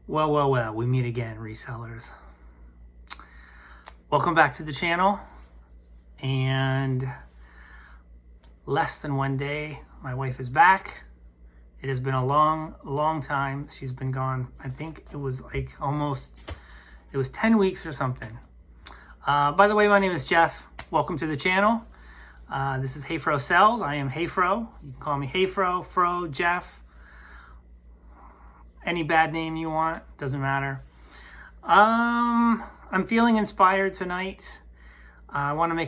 Well, we meet again, resellers. Welcome back to the channel. And less than one day, my wife is back. It has been a long time. She's been gone. I think it was like it was 10 weeks or something. By the way, my name is Jeff. Welcome to the channel. This is Hayfro Sells. I am Hayfro. You can call me Hayfro, Fro, Jeff. Any bad name you want, doesn't matter. I'm feeling inspired tonight. I'm gonna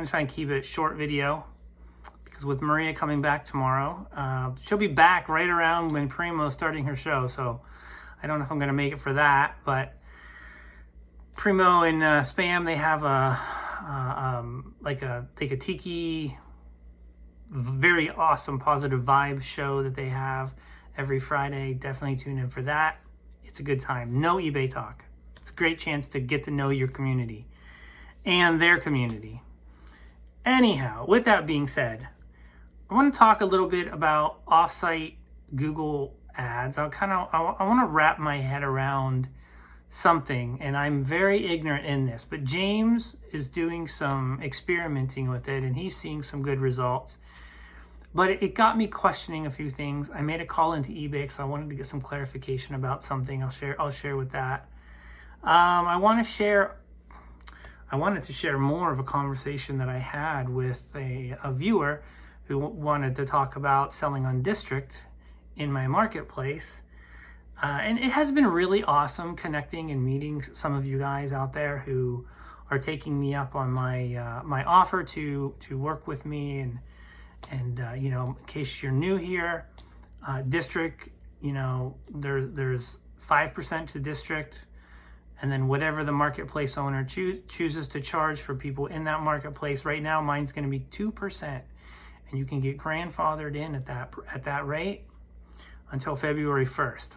try and keep it short video because with Maria coming back tomorrow, she'll be back right around when Primo's starting her show. So I don't know if I'm gonna make it for that, but Primo and Spam, they have like a tiki, very awesome positive vibe show that they have every Friday. Definitely tune in for that. It's a good time. No eBay talk. It's a great chance to get to know your community and their community. Anyhow, with that being said, I want to talk a little bit about Offsite Google Ads. I want to wrap my head around something, and I'm very ignorant in this, but James is doing some experimenting with it and he's seeing some good results. But it got me questioning a few things. I made a call into eBay because I wanted to get some clarification about something. I'll share with that. I wanted to share more of a conversation that I had with a viewer who wanted to talk about selling on District in my marketplace. And it has been really awesome connecting and meeting some of you guys out there who are taking me up on my my offer to work with me. And you know, in case you're new here, District, you know, there's 5% to District, and then whatever the marketplace owner chooses to charge for people in that marketplace. Right now, mine's going to be 2%, and you can get grandfathered in at that rate until February 1st.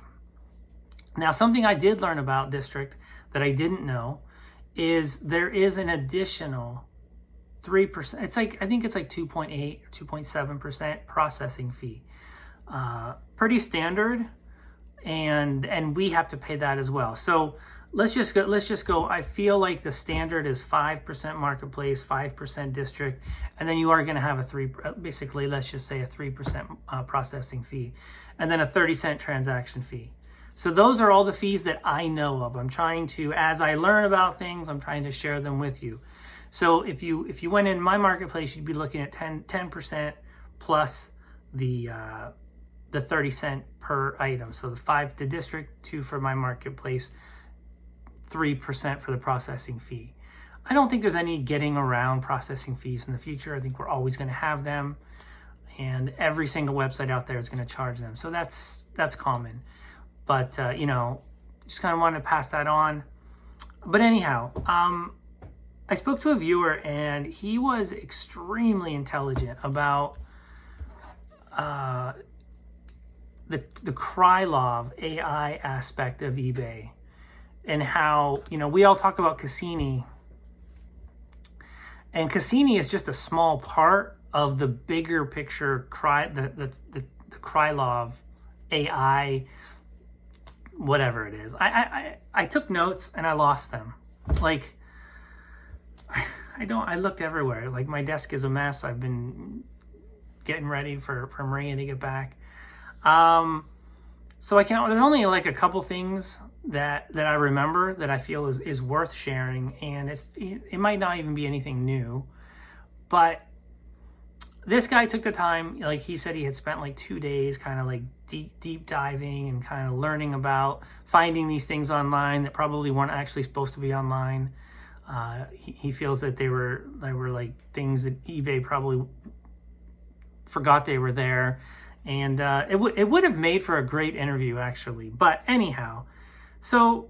Now, something I did learn about District that I didn't know is there is an additional 3%. It's like, I think it's like 2.8 or 2.7% processing fee. Pretty standard, and we have to pay that as well. So let's just go. I feel like the standard is 5% marketplace, 5% District, and then you are going to have basically let's just say a 3% processing fee, and then a 30-cent transaction fee. So those are all the fees that I know of. I'm trying to, as I learn about things, I'm trying to share them with you. So if you went in my marketplace, you'd be looking at 10% plus the 30 cent per item. So the 5 to District, 2 for my marketplace, 3% for the processing fee. I don't think there's any getting around processing fees in the future. I think we're always going to have them, and every single website out there is going to charge them. So that's common. But you know, just kind of wanted to pass that on. But anyhow, I spoke to a viewer and he was extremely intelligent about the Krylov AI aspect of eBay, and how, you know, we all talk about Cassini, and Cassini is just a small part of the bigger picture, the Krylov AI, whatever it is. I took notes and I lost them. Like, I looked everywhere. Like, my desk is a mess. I've been getting ready for Maria to get back. So there's only like a couple things that I remember that I feel is worth sharing, and it might not even be anything new, but this guy took the time. Like, he said he had spent like 2 days kind of like deep diving and kind of learning about finding these things online that probably weren't actually supposed to be online. He feels that they were like things that eBay probably forgot they were there, and it would have made for a great interview, actually. But anyhow, so,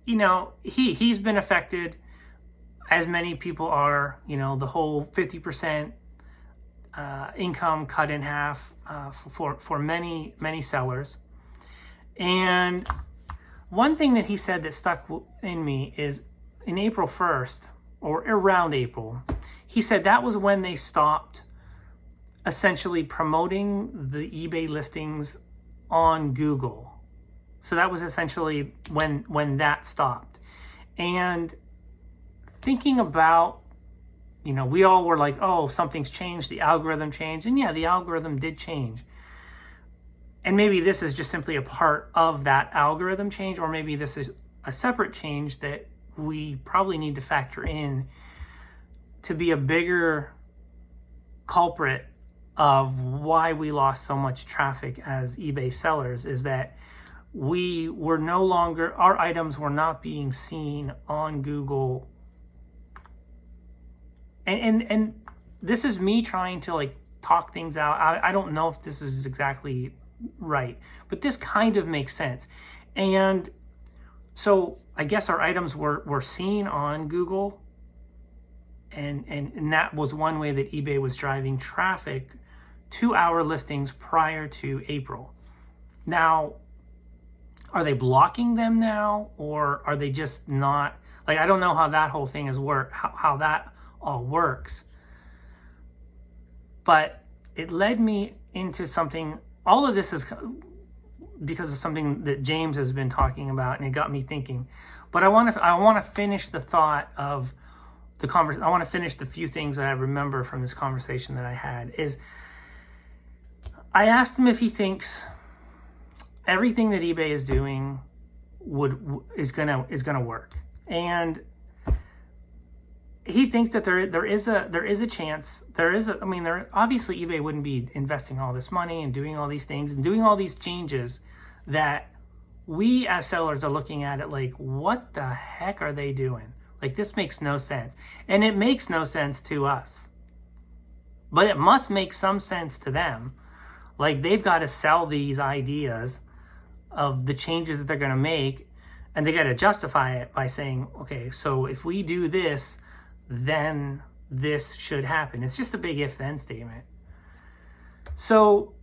you know, he's been affected, as many people are. You know, the whole 50% income cut in half for many sellers. And one thing that he said that stuck in me is, in April 1st, or around April, he said that was when they stopped essentially promoting the eBay listings on Google. So that was essentially when that stopped. And thinking about, we all were like, oh, something's changed, the algorithm changed. And yeah, the algorithm did change. And maybe this is just simply a part of that algorithm change, or maybe this is a separate change that we probably need to factor in to be a bigger culprit of why we lost so much traffic as eBay sellers, is that we were no longer, our items were not being seen on Google. And this is me trying to like talk things out. I don't know if this is exactly right, but this kind of makes sense. And so I guess our items were seen on Google, and that was one way that eBay was driving traffic to our listings prior to April. Now, are they blocking them now, or are they just not? Like, I don't know how that whole thing is how that all works. But it led me into something. All of this is because of something that James has been talking about, and it got me thinking. But I want to finish the thought of the conversation. I want to finish the few things that I remember from this conversation that I had. Is I asked him if he thinks everything that eBay is doing is gonna work, and he thinks that there is a chance. Obviously eBay wouldn't be investing all this money and doing all these things and doing all these changes that we as sellers are looking at it like, what the heck are they doing? Like, this makes no sense. And it makes no sense to us, but it must make some sense to them. Like, they've got to sell these ideas of the changes that they're going to make, and they got to justify it by saying, okay, so if we do this, then this should happen. It's just a big if-then statement. So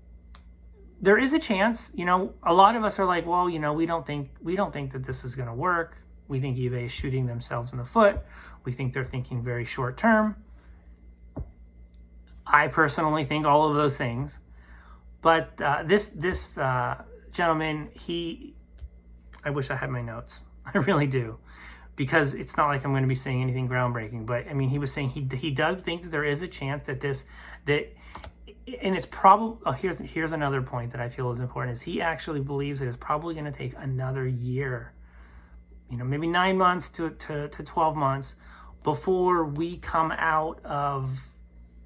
there is a chance, a lot of us are like, well, we don't think that this is going to work. We think eBay is shooting themselves in the foot. We think they're thinking very short term. I personally think all of those things. But this gentleman, I wish I had my notes. I really do. Because it's not like I'm going to be saying anything groundbreaking. But, he was saying he does think that there is a chance that and it's probably, here's another point that I feel is important, is he actually believes that it's probably going to take another year, maybe 9 months to 12 months before we come out of,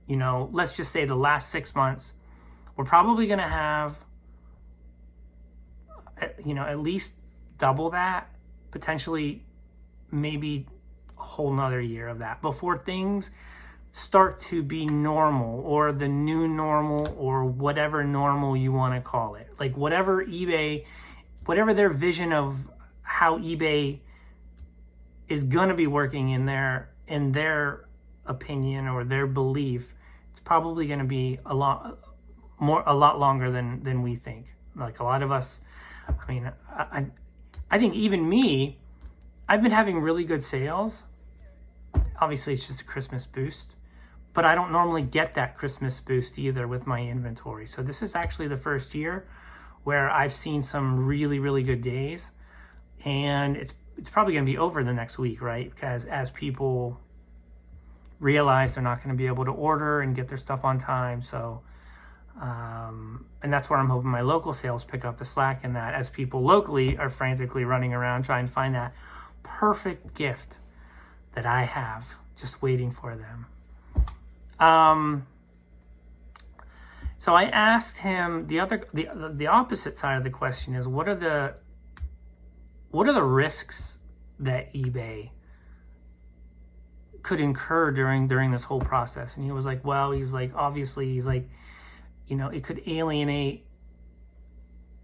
let's just say the last 6 months. We're probably going to have, at least double that, potentially maybe a whole nother year of that before things start to be normal, or the new normal, or whatever normal you want to call it. Like, whatever their vision of how eBay is going to be working in their opinion or their belief, it's probably going to be a lot longer than we think. Like, a lot of us, I think even me, I've been having really good sales. Obviously, it's just a Christmas boost, but I don't normally get that Christmas boost either with my inventory. So this is actually the first year where I've seen some really, really good days, and it's probably going to be over the next week, right? Because as people realize they're not going to be able to order and get their stuff on time, so and that's where I'm hoping my local sales pick up the slack in that, as people locally are frantically running around trying to find that perfect gift that I have just waiting for them. So I asked him the opposite side of the question is, what are the risks that eBay could incur during this whole process? And he was like, obviously, it could alienate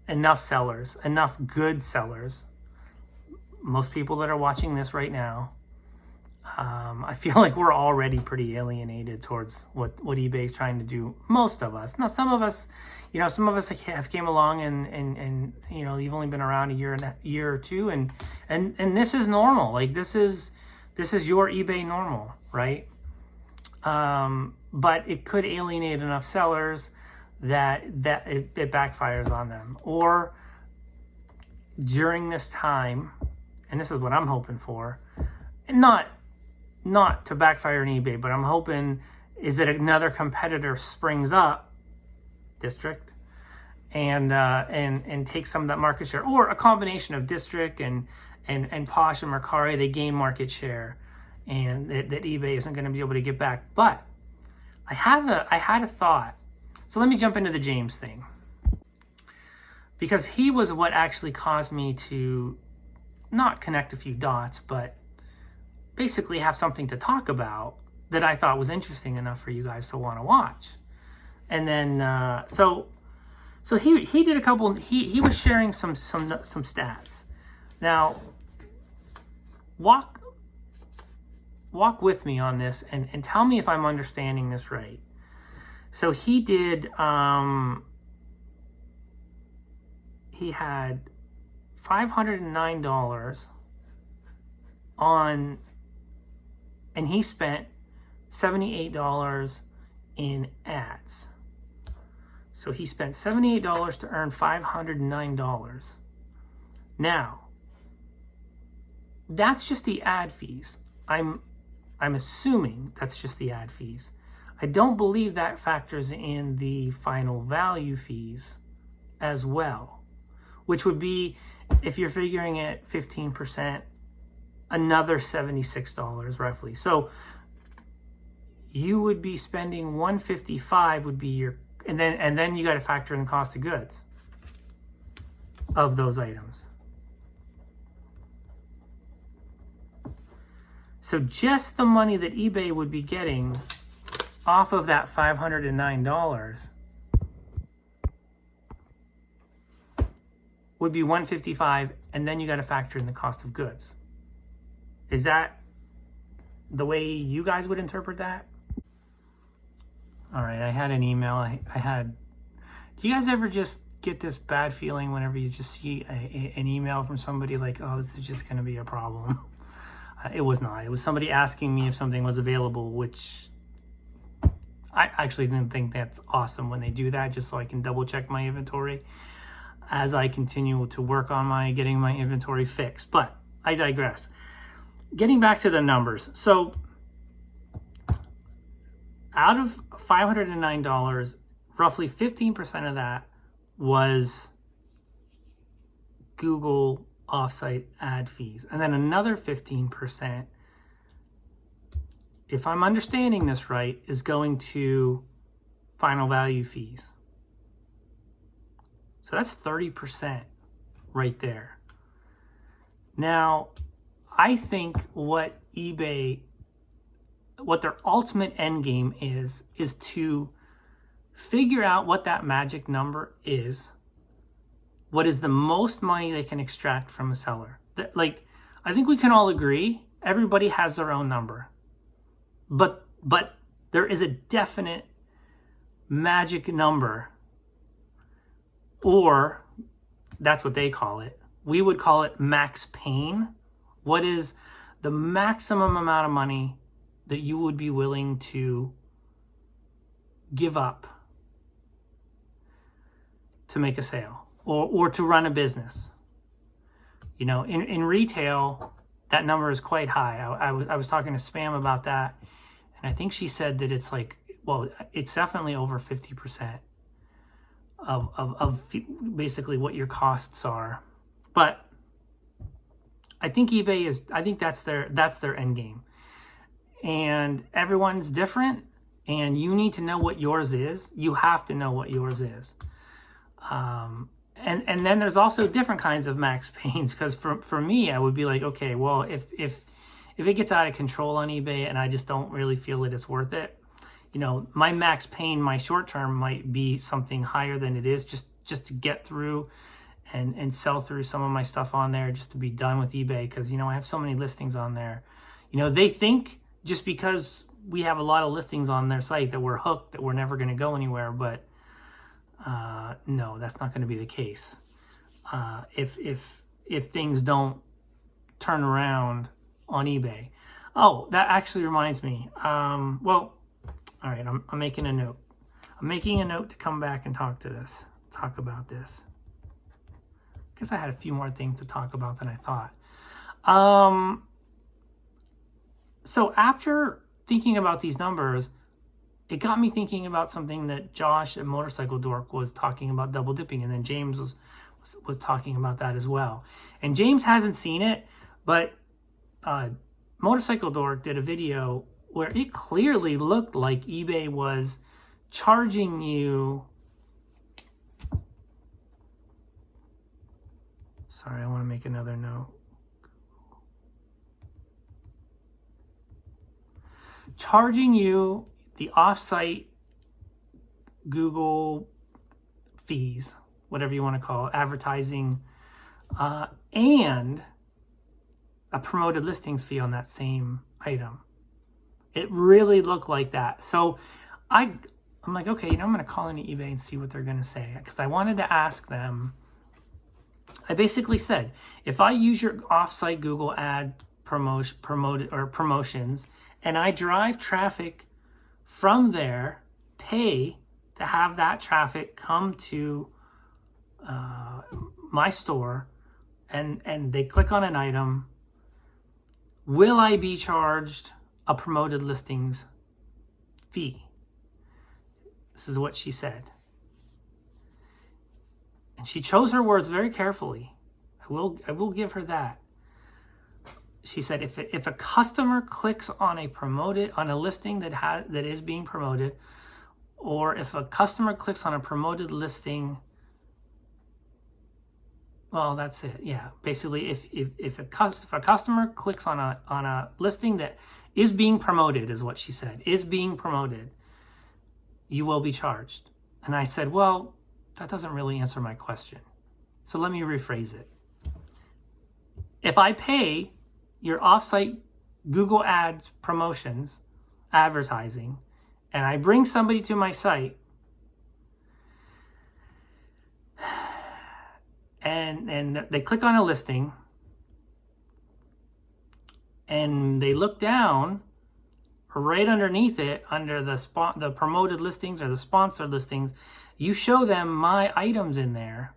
enough sellers, enough good sellers. Most people that are watching this right now, I feel like we're already pretty alienated towards what eBay is trying to do. Most of us. Now, some of us have came along and you've only been around a year or two, and this is normal. Like, this is your eBay normal, right? But it could alienate enough sellers that it backfires on them. Or during this time, and this is what I'm hoping for, not to backfire on eBay, but I'm hoping is that another competitor springs up, District, and take some of that market share, or a combination of District and Posh and Mercari. They gain market share, and that eBay isn't going to be able to get back. But I had a thought. So let me jump into the James thing, because he was what actually caused me to not connect a few dots, but basically have something to talk about that I thought was interesting enough for you guys to want to watch. And then so he did a couple. He was sharing some stats. Now walk with me on this and tell me if I'm understanding this right. So he did, he had $509 on, and he spent $78 in ads. So he spent $78 to earn $509. Now, that's just the ad fees. I'm assuming that's just the ad fees. I don't believe that factors in the final value fees as well, which would be, if you're figuring it 15%, another $76 roughly. So you would be spending $155 would be your, and then you got to factor in the cost of goods of those items. So just the money that eBay would be getting off of that $509 would be $155, and then you got to factor in the cost of goods. Is that the way you guys would interpret that? All right, I had an email. I had. Do you guys ever just get this bad feeling whenever you just see an email from somebody like, oh, this is just going to be a problem? It was not. It was somebody asking me if something was available, which I actually didn't think that's awesome when they do that, just so I can double check my inventory as I continue to work on getting my inventory fixed. But I digress. Getting back to the numbers. So out of $509, roughly 15% of that was Google offsite ad fees. And then another 15%, if I'm understanding this right, is going to final value fees. So that's 30% right there. Now, I think what eBay, what their ultimate end game is to figure out what that magic number is. What is the most money they can extract from a seller? Like, I think we can all agree, everybody has their own number. But there is a definite magic number, or that's what they call it. We would call it max pain. What is the maximum amount of money that you would be willing to give up to make a sale or to run a business? You know, in retail, that number is quite high. I was talking to Spam about that, and I think she said that it's like, well, it's definitely over 50% of basically what your costs are. But I think eBay is, I think that's their end game. And everyone's different, and you need to know what yours is. You have to know what yours is. And then there's also different kinds of max pains, because for me, I would be like, okay, well, if it gets out of control on eBay and I just don't really feel that it's worth it, you know, my max pain, my short term might be something higher than it is, just to get through and sell through some of my stuff on there, just to be done with eBay, because, you know, I have so many listings on there. You know, they think just because we have a lot of listings on their site that we're hooked, that we're never going to go anywhere, but no, that's not going to be the case. If things don't turn around on eBay. Oh, that actually reminds me. Well, all right, I'm making a note. I'm making a note to come back and talk about this. I guess I had a few more things to talk about than I thought. So after thinking about these numbers, it got me thinking about something that Josh at Motorcycle Dork was talking about, double dipping, and then James was talking about that as well. And James hasn't seen it, but Motorcycle Dork did a video where it clearly looked like eBay was charging you. Sorry, I want to make another note. Charging you the offsite Google fees, whatever you want to call it, advertising, and a promoted listings fee on that same item. It really looked like that. So I'm like, okay, I'm going to call into eBay and see what they're going to say, because I wanted to ask them. I basically said, if I use your offsite Google ad promotions and I drive traffic from there, pay to have that traffic come to my store, and they click on an item, will I be charged a promoted listings fee? This is what she said. And she chose her words very carefully. I will give her that. She said, if a customer clicks on a listing that is being promoted, or if a customer clicks on a promoted listing, well, that's it. Yeah, basically, if a customer clicks on a listing that is being promoted, is what she said, is being promoted, you will be charged. And I said, well, that doesn't really answer my question. So let me rephrase it. If I pay your offsite Google Ads promotions, advertising, and I bring somebody to my site, and they click on a listing, and they look down, right underneath it, under the promoted listings or the sponsored listings, you show them my items in there,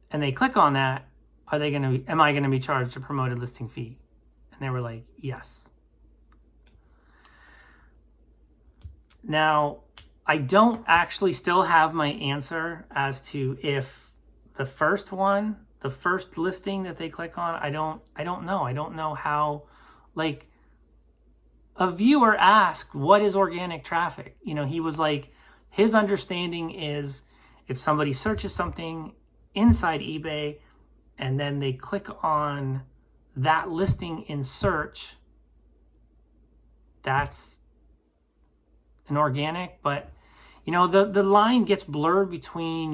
and they click on that, am I going to be charged a promoted listing fee? And they were like, yes. Now, I don't actually still have my answer as to if the first listing that they click on, I don't know. I don't know how, like, a viewer asked, what is organic traffic? He was like, his understanding is if somebody searches something inside eBay and then they click on that listing in search, that's an organic. But the line gets blurred between,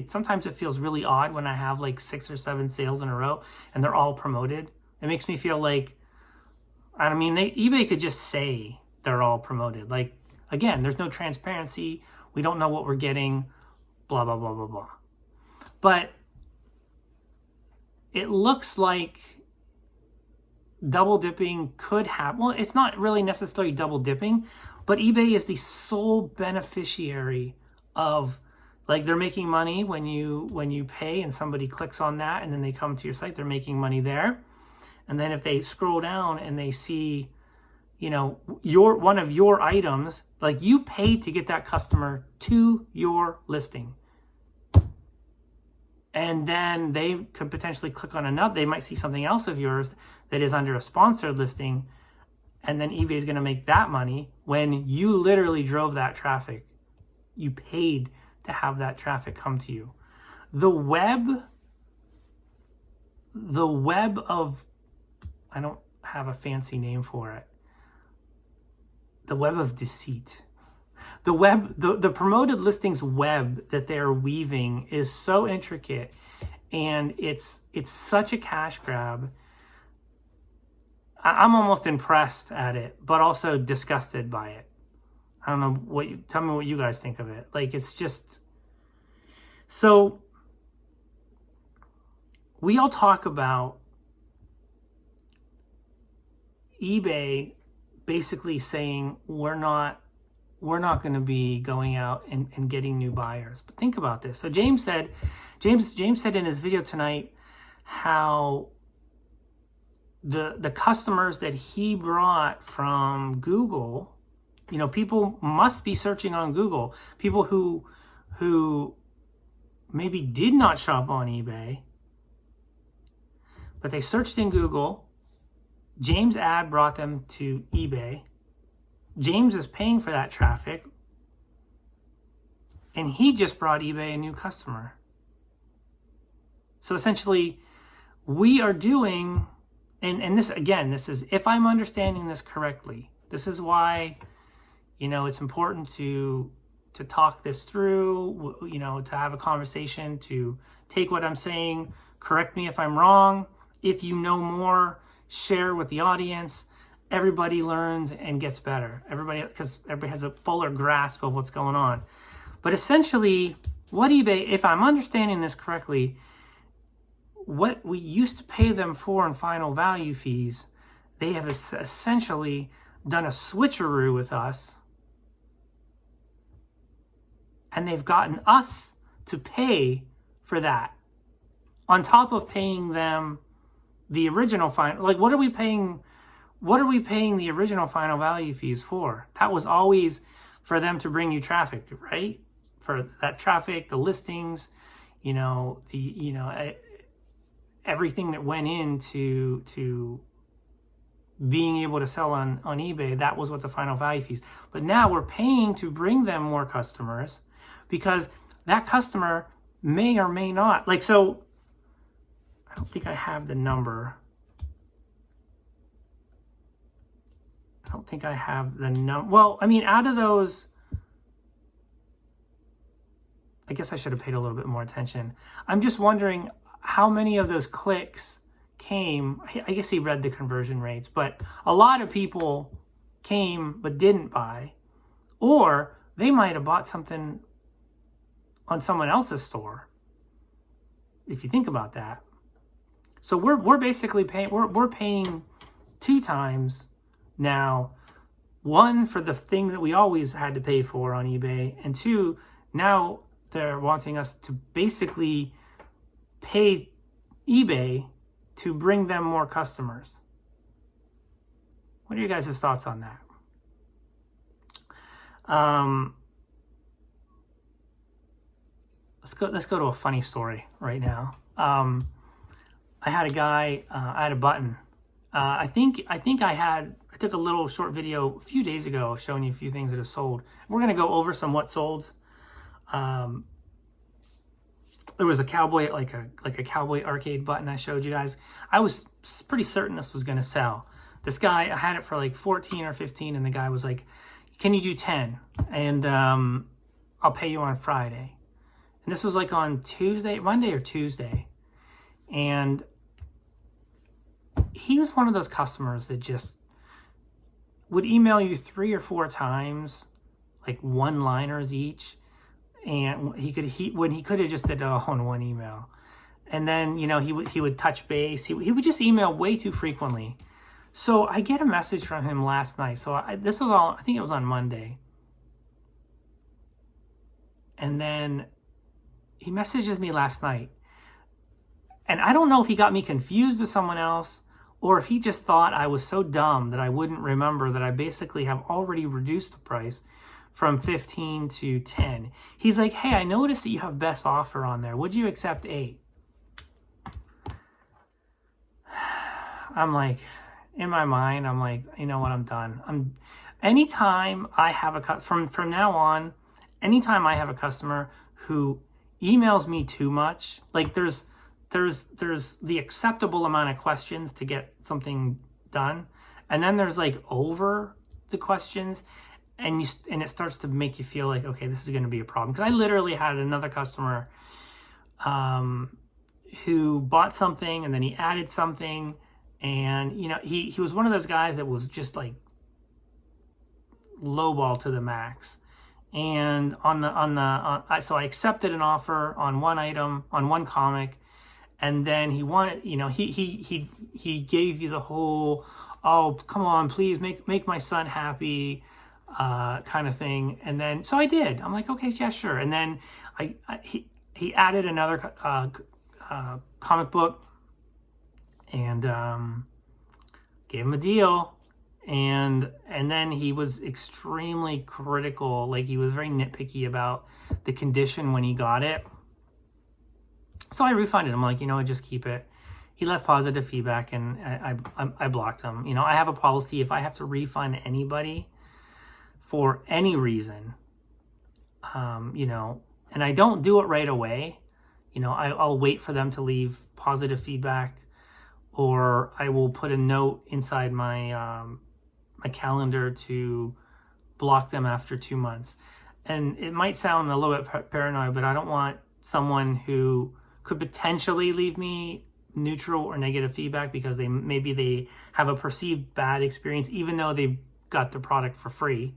sometimes it feels really odd when I have like 6 or 7 sales in a row and they're all promoted. It makes me feel like, eBay could just say they're all promoted. Like, again, there's no transparency. We don't know what we're getting, blah, blah, blah, blah, blah. But it looks like double dipping could happen. Well, it's not really necessarily double dipping, but eBay is the sole beneficiary of, like, they're making money when you pay and somebody clicks on that and then they come to your site, they're making money there. And then if they scroll down and they see, one of your items, like, you paid to get that customer to your listing. And then they could potentially click on another. They might see something else of yours that is under a sponsored listing. And then eBay is going to make that money when you literally drove that traffic. You paid to have that traffic come to you. The web of, I don't have a fancy name for it. The web of deceit. The promoted listings web that they're weaving is so intricate, and it's such a cash grab. I'm almost impressed at it, but also disgusted by it. I don't know tell me what you guys think of it. Like, it's just, so we all talk about eBay basically saying we're not going to be going out and getting new buyers. But think about this. So James said in his video tonight how the customers that he brought from Google, people must be searching on Google, people who maybe did not shop on eBay, but they searched in Google. James' ad brought them to eBay. James is paying for that traffic, and he just brought eBay a new customer. So essentially, we are doing, and this is, if I'm understanding this correctly, this is why, it's important to talk this through, to have a conversation, to take what I'm saying, correct me if I'm wrong. If you know more, share with the audience. Everybody learns and gets better. Because everybody has a fuller grasp of what's going on. But essentially, what eBay, if I'm understanding this correctly, what we used to pay them for in final value fees, they have essentially done a switcheroo with us, and they've gotten us to pay for that on top of paying them the original final. Like, what are we paying the original final value fees for? That was always for them to bring you traffic, right? For that traffic, the listings, everything that went into being able to sell on eBay, that was what the final value fees. But now we're paying to bring them more customers, because that customer may or may not, so I don't think I have the number. Well, out of those, I guess I should have paid a little bit more attention. I'm just wondering how many of those clicks came. I guess he read the conversion rates, but a lot of people came but didn't buy, or they might have bought something on someone else's store, if you think about that. So we're basically paying, we're paying 2 times now. 1, for the thing that we always had to pay for on eBay, and 2, now they're wanting us to basically pay eBay to bring them more customers. What are your guys' thoughts on that? Let's go to a funny story right now. I had a guy, I had a button. I took a little short video a few days ago showing you a few things that have sold. We're going to go over some what sold. There was a cowboy, like a cowboy arcade button I showed you guys. I was pretty certain this was going to sell. This guy, I had it for like 14 or 15, and the guy was like, "Can you do 10? And I'll pay you on Friday." And this was like on Monday or Tuesday. And he was one of those customers that just would email you 3 or 4 times, like one-liners each. And he could have just did it all in one email. And then, he would touch base. He would just email way too frequently. So I get a message from him last night. So I think it was on Monday. And then he messages me last night. And I don't know if he got me confused with someone else, or if he just thought I was so dumb that I wouldn't remember that I basically have already reduced the price from 15 to 10. He's like, "Hey, I noticed that you have best offer on there. Would you accept 8? I'm like, in my mind, I'm like, you know what, I'm done. Anytime I have from now on, anytime I have a customer who emails me too much, like there's the acceptable amount of questions to get something done, and then there's like over the questions, and it starts to make you feel like, okay, this is going to be a problem. Because I literally had another customer who bought something, and then he added something, and he was one of those guys that was just like lowball to the max. And so I accepted an offer on one item, on one comic, and then he wanted, he gave you the whole, oh, come on, please make my son happy, kind of thing. And then, so I did. I'm like, okay, yeah, sure. And then he added another comic book, and gave him a deal. And then he was extremely critical. Like, he was very nitpicky about the condition when he got it. So I refunded him. Like, you know what, just keep it. He left positive feedback, and I blocked him. You know, I have a policy: if I have to refund anybody for any reason, you know, and I don't do it right away, you know, I'll wait for them to leave positive feedback, or I will put a note inside my my calendar to block them after 2 months. And it might sound a little bit paranoid, but I don't want someone who could potentially leave me neutral or negative feedback because maybe they have a perceived bad experience, even though they've got the product for free.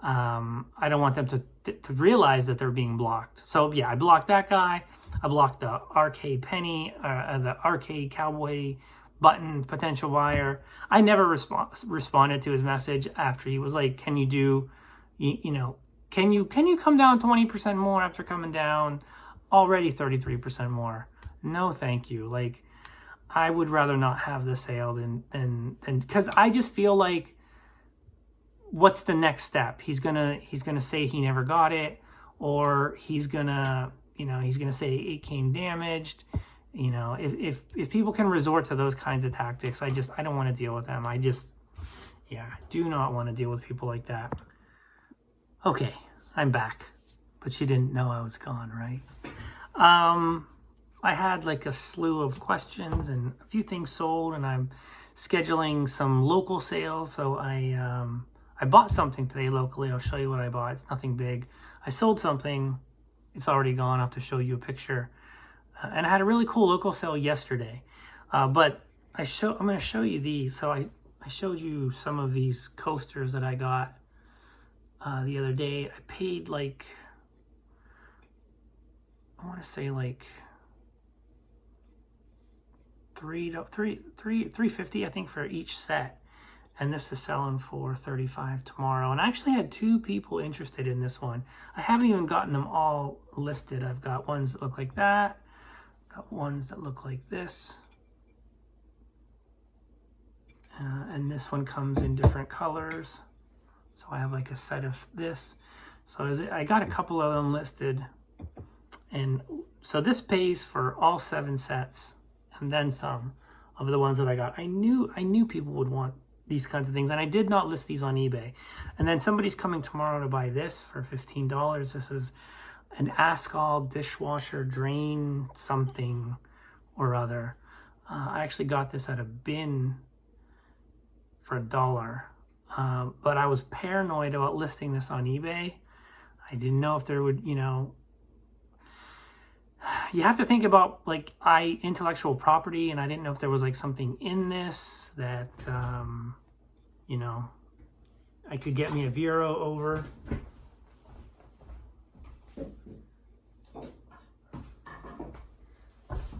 I don't want them to realize that they're being blocked. So yeah, I blocked that guy. I blocked the arcade penny, the arcade cowboy button potential buyer. I never responded to his message after he was like, can you do, you know, can you come down 20% more after coming down already 33% more? No, thank you. Like, I would rather not have the sale than because I just feel like, what's the next step? He's gonna say he never got it, or he's gonna say it came damaged. You know, if people can resort to those kinds of tactics, I don't want to deal with them. I do not want to deal with people like that. Okay, I'm back, but you didn't know I was gone, right? I had like a slew of questions and a few things sold, and I'm scheduling some local sales. So I bought something today locally. I'll show you what I bought. It's nothing big. I sold something. It's already gone. I'll have to show you a picture. And I had a really cool local sale yesterday. But I'm going to show you these. So I showed you some of these coasters that I got the other day. I paid like, I want to say like $350, I think, for each set. And this is selling for $35 tomorrow. And I actually had 2 people interested in this one. I haven't even gotten them all listed. I've got ones that look like that. Got ones that look like this. And this one comes in different colors. So I have like a set of this. So I got a couple of them listed. And so this pays for all 7 sets and then some of the ones that I got. I knew people would want these kinds of things, and I did not list these on eBay. And then somebody's coming tomorrow to buy this for $15. This is an Askal dishwasher drain something or other. I actually got this at a bin for $1. But I was paranoid about listing this on eBay. I didn't know if there would, you know, you have to think about like intellectual property, and I didn't know if there was like something in this that, you know, I could get me a Vero over.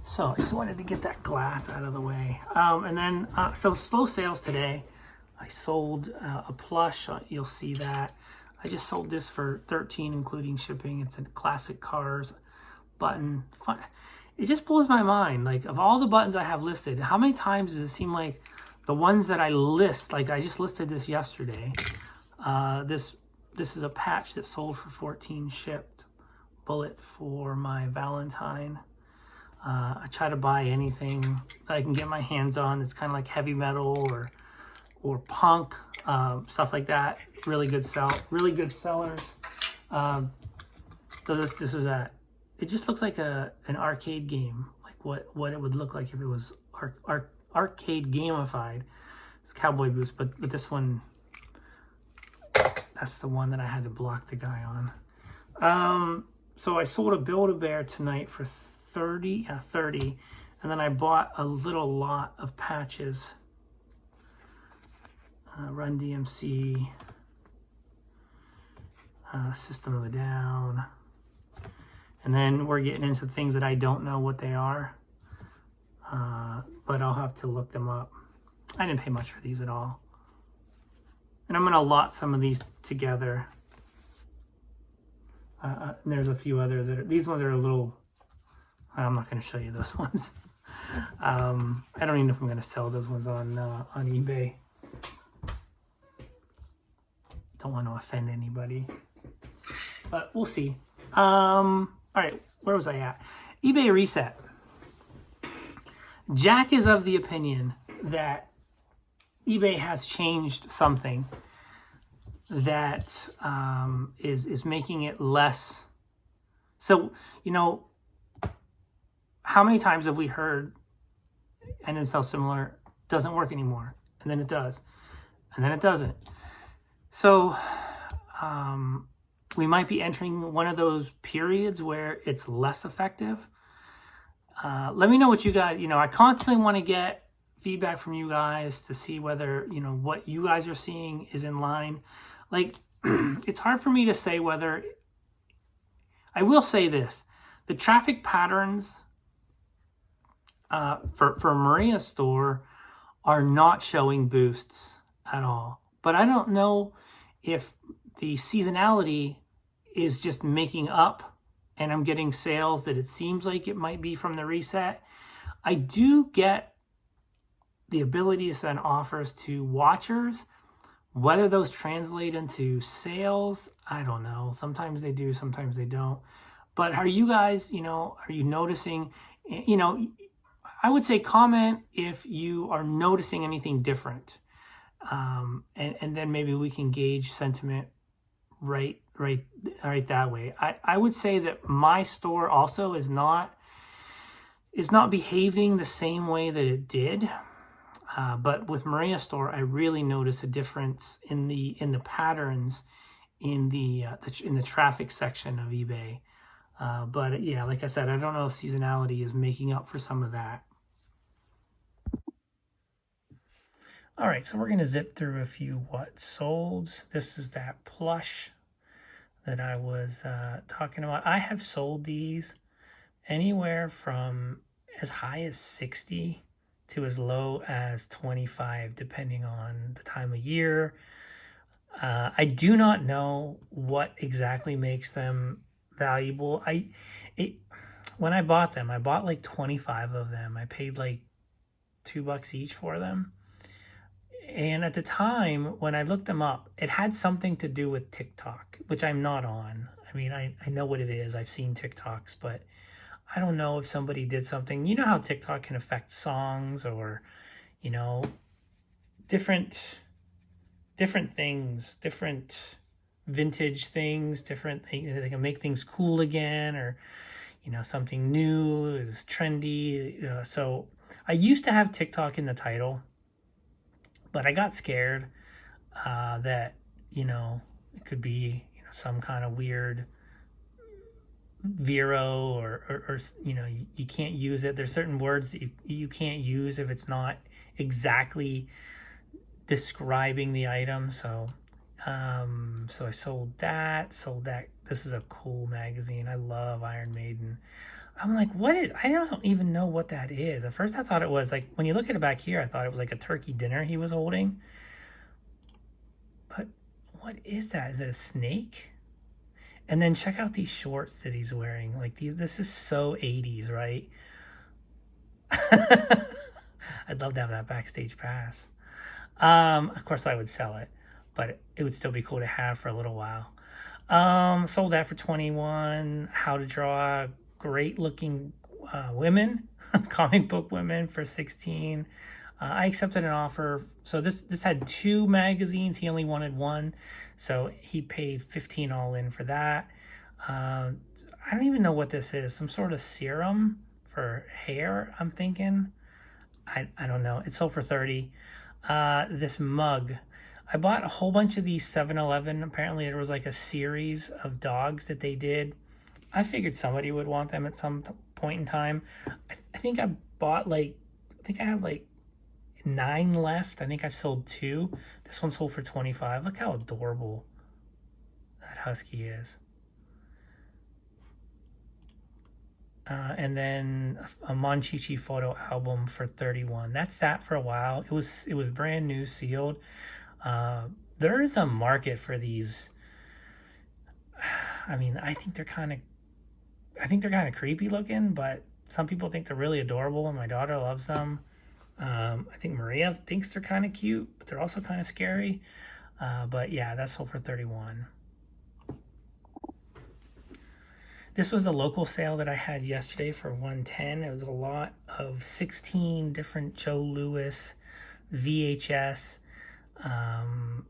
So I just wanted to get that glass out of the way. And then, so slow sales today. I sold a plush. You'll see that. I just sold this for $13, including shipping. It's a classic Cars button. Fun. It just blows my mind. Like, of all the buttons I have listed, how many times does it seem like the ones that I list, like I just listed this yesterday. This is a patch that sold for $14, shipped. Bullet for my Valentine. I try to buy anything that I can get my hands on that's kind of like heavy metal or punk, stuff like that. Really good sellers. So this is that. It just looks like an arcade game, like what it would look like if it was arcade gamified. It's Cowboy Boots, but this one, that's the one that I had to block the guy on. So I sold a Build-A-Bear tonight for $30, and then I bought a little lot of patches. Run DMC, System of a Down, and then we're getting into things that I don't know what they are, but I'll have to look them up. I didn't pay much for these at all. And I'm going to lot some of these together. There's a few other that are, these ones are a little, I'm not going to show you those ones. I don't even know if I'm going to sell those ones on eBay. Don't want to offend anybody, but we'll see. All right, where was I at? eBay reset. Jack is of the opinion that eBay has changed something that is making it less. So, you know, how many times have we heard and then sell similar doesn't work anymore, and then it does, and then it doesn't. So we might be entering one of those periods where it's less effective. Let me know what you guys, I constantly want to get feedback from you guys to see whether, what you guys are seeing is in line. Like, it's hard for me to say whether, I will say this, the traffic patterns for Maria's store are not showing boosts at all. But I don't know if the seasonality is just making up and I'm getting sales that it seems like it might be from the reset. I do get the ability to send offers to watchers. Whether those translate into sales, I don't know. Sometimes they do, sometimes they don't. But are you guys, are you noticing, I would say comment if you are noticing anything different. And then maybe we can gauge sentiment right that way. I would say that my store also is not behaving the same way that it did. But with Maria's store, I really notice a difference in the patterns in the traffic section of eBay. But yeah, like I said, I don't know if seasonality is making up for some of that. All right, so we're going to zip through a few what solds. This is that plush that I was talking about. I have sold these anywhere from as high as 60 to as low as 25, depending on the time of year. I do not know what exactly makes them valuable. When I bought them, I bought like 25 of them. I paid like $2 each for them. And at the time, when I looked them up, it had something to do with TikTok, which I'm not on. I mean, I know what it is. I've seen TikToks, but I don't know if somebody did something. You know how TikTok can affect songs or, different things, different vintage things, different things. They can make things cool again, or, something new is trendy. So I used to have TikTok in the title, but I got scared that, it could be, some kind of weird Vero or you can't use it. There's certain words that you can't use if it's not exactly describing the item. So I sold that. This is a cool magazine. I love Iron Maiden. I'm like, I don't even know what that is. At first I thought it was like, when you look at it back here, I thought it was like a turkey dinner he was holding. But what is that? Is it a snake? And then check out these shorts that he's wearing. Like, this is so 80s, right? I'd love to have that backstage pass. Of course I would sell it, but it would still be cool to have for a little while. Sold that for 21. How to draw great looking women, comic book women, for 16. I accepted an offer. So this had 2 magazines. He only wanted 1. So he paid 15 all in for that. I don't even know what this is. Some sort of serum for hair, I'm thinking. I don't know. It sold for 30. This mug. I bought a whole bunch of these 7-Eleven. Apparently there was like a series of dogs that they did. I figured somebody would want them at some point in time. I think I have like 9 left. I think I've sold 2. This one sold for 25. Look how adorable that husky is. and then a Monchichi photo album for $31. That sat for a while. It was brand new, sealed. There is a market for these. I mean, I think they're kind of creepy looking, but some people think they're really adorable, and my daughter loves them. I think Maria thinks they're kind of cute, but they're also kind of scary. But yeah, that sold for $31. This was the local sale that I had yesterday for $110. It was a lot of 16 different Joe Louis VHS. I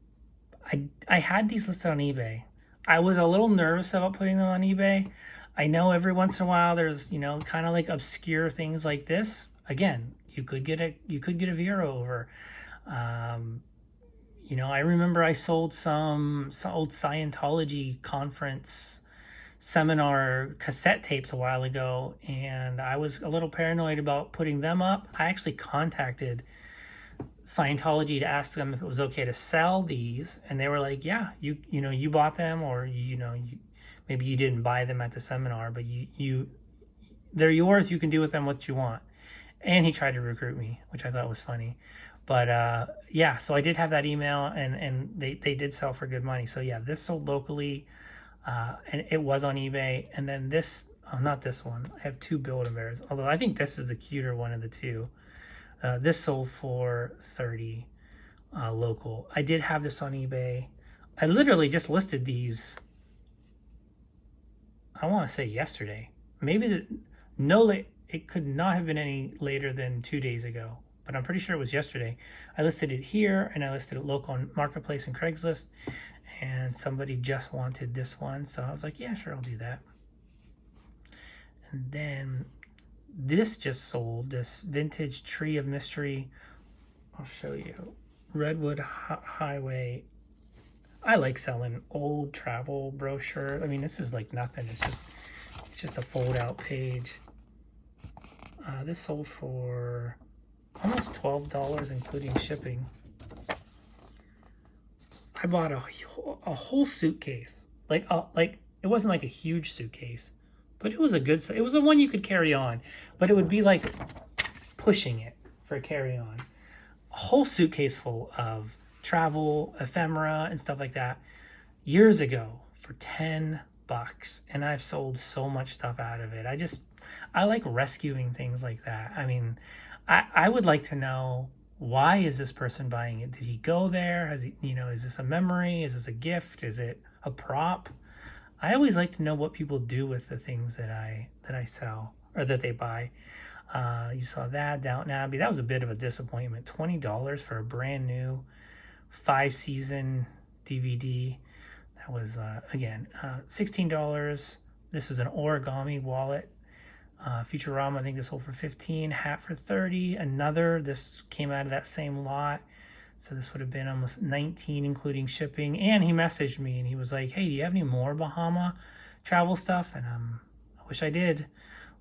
had these listed on eBay. I was a little nervous about putting them on eBay. I know every once in a while there's, kind of like obscure things like this. Again, you could get a Vero over. I remember I sold some old Scientology conference seminar cassette tapes a while ago, and I was a little paranoid about putting them up. I actually contacted Scientology to ask them if it was okay to sell these, and they were like, yeah, you bought them, or maybe you didn't buy them at the seminar, but they're yours. You can do with them what you want. And he tried to recruit me, which I thought was funny. But yeah, so I did have that email, and they did sell for good money. So yeah, this sold locally, and it was on eBay. And then this, not this one. I have two Build-A-Bears, although I think this is the cuter one of the two. This sold for $30 local. I did have this on eBay. I literally just listed these, I want to say yesterday. Maybe it could not have been any later than 2 days ago, but I'm pretty sure it was yesterday. I listed it here, and I listed it local on Marketplace and Craigslist, and somebody just wanted this one, so I was like, yeah, sure, I'll do that. And then this just sold, this vintage Tree of Mystery. I'll show you. Redwood Highway. I like selling old travel brochures. I mean, this is like nothing. It's just a fold-out page. This sold for almost $12, including shipping. I bought a whole suitcase. Like it wasn't like a huge suitcase, but it was it was the one you could carry on, but it would be like pushing it for a carry-on. A whole suitcase full of travel, ephemera, and stuff like that years ago for $10. And I've sold so much stuff out of it. I like rescuing things like that. I mean, I would like to know, why is this person buying it? Did he go there? Has he, is this a memory? Is this a gift? Is it a prop? I always like to know what people do with the things that I sell, or that they buy. You saw that, Downton Abbey. That was a bit of a disappointment. $20 for a brand new 5-season DVD. That was, again, $16. This is an origami wallet. Futurama, I think this sold for $15. Hat for $30. This came out of that same lot. So this would have been almost $19, including shipping. And he messaged me, and he was like, hey, do you have any more Bahama travel stuff? And I wish I did.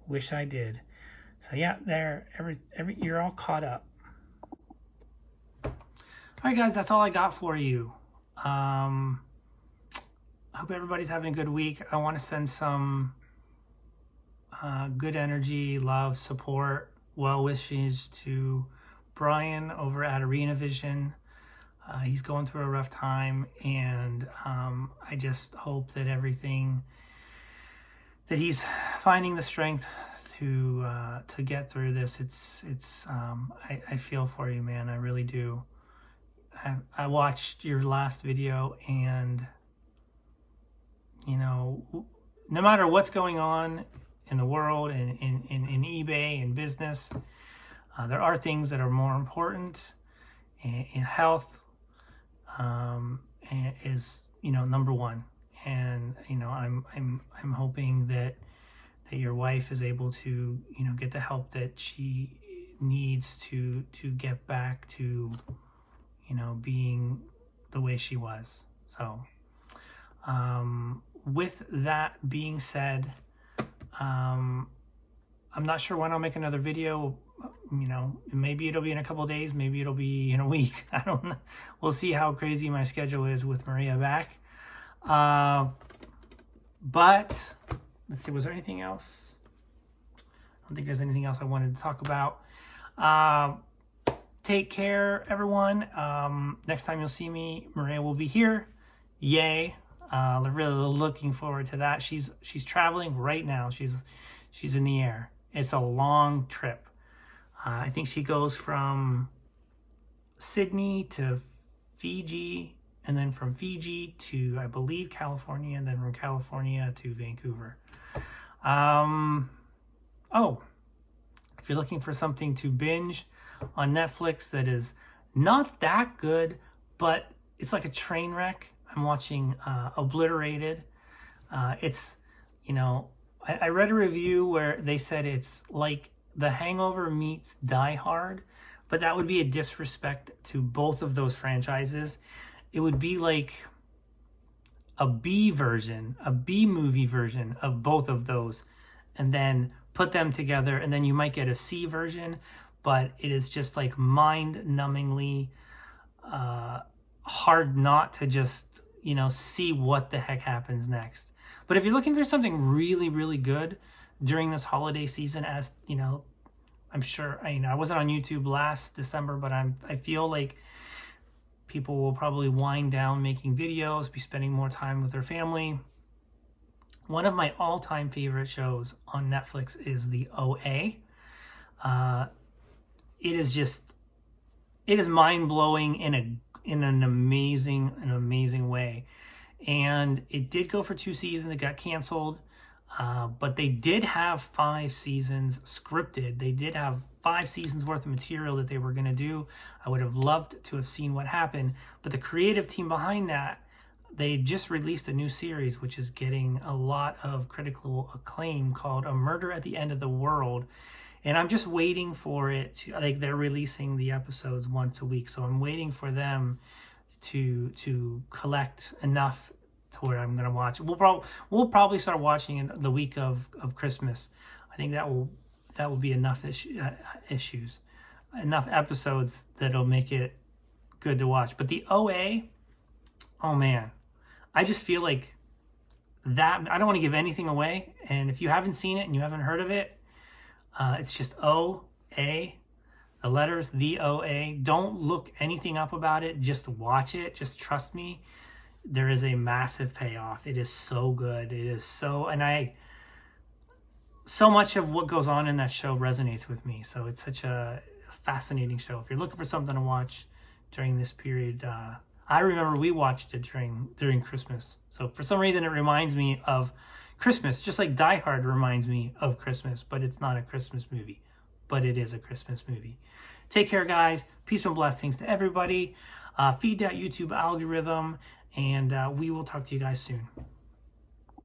So yeah, you're all caught up. All right, guys, that's all I got for you. I hope everybody's having a good week. I want to send some good energy, love, support, well wishes to Brian over at Arena Vision. He's going through a rough time, and I just hope that that he's finding the strength to get through this. I feel for you, man. I really do. I watched your last video, and no matter what's going on in the world and in eBay and business, there are things that are more important. In health is number one, and I'm hoping that your wife is able to get the help that she needs to get back to being the way she was. So with that being said, I'm not sure when I'll make another video. Maybe it'll be in a couple of days, maybe it'll be in a week. I don't know. We'll see how crazy my schedule is with Maria back. But let's see, was there anything else? don't think there's anything else I wanted to talk about. Take care, everyone. Next time you'll see me, Maria will be here. Yay. Really looking forward to that. She's traveling right now. She's in the air. It's a long trip. I think she goes from Sydney to Fiji, and then from Fiji to, I believe, California, and then from California to Vancouver. Oh, if you're looking for something to binge on Netflix that is not that good, but it's like a train wreck, I'm watching Obliterated. It's, I read a review where they said it's like The Hangover meets Die Hard, but that would be a disrespect to both of those franchises. It would be like a B movie version of both of those, and then put them together, and then you might get a C version, but it is just like mind-numbingly hard not to just, see what the heck happens next. But if you're looking for something really, really good during this holiday season, as I'm sure, I wasn't on YouTube last December, but I feel like people will probably wind down making videos, be spending more time with their family. One of my all-time favorite shows on Netflix is the OA. It is mind-blowing in an amazing way. And it did go for 2 seasons. It got canceled. But they did have 5 seasons scripted. They did have 5 seasons worth of material that they were going to do. I would have loved to have seen what happened. But the creative team behind that, they just released a new series, which is getting a lot of critical acclaim, called A Murder at the End of the World. And I'm just waiting for it to, they're releasing the episodes once a week. So I'm waiting for them to collect enough to where I'm going to watch it. We'll probably start watching it the week of Christmas. I think that will be enough enough episodes that'll make it good to watch. But the OA, oh man, I just feel like that, I don't want to give anything away. And if you haven't seen it and you haven't heard of it, it's just OA, the letters, the OA. Don't look anything up about it. Just watch it. Just trust me. There is a massive payoff. It is so good. It is so much of what goes on in that show resonates with me. So it's such a fascinating show. If you're looking for something to watch during this period, I remember we watched it during Christmas. So for some reason, it reminds me of Christmas, just like Die Hard reminds me of Christmas, but it's not a Christmas movie, but it is a Christmas movie. Take care, guys. Peace and blessings to everybody. Feed that YouTube algorithm, and we will talk to you guys soon.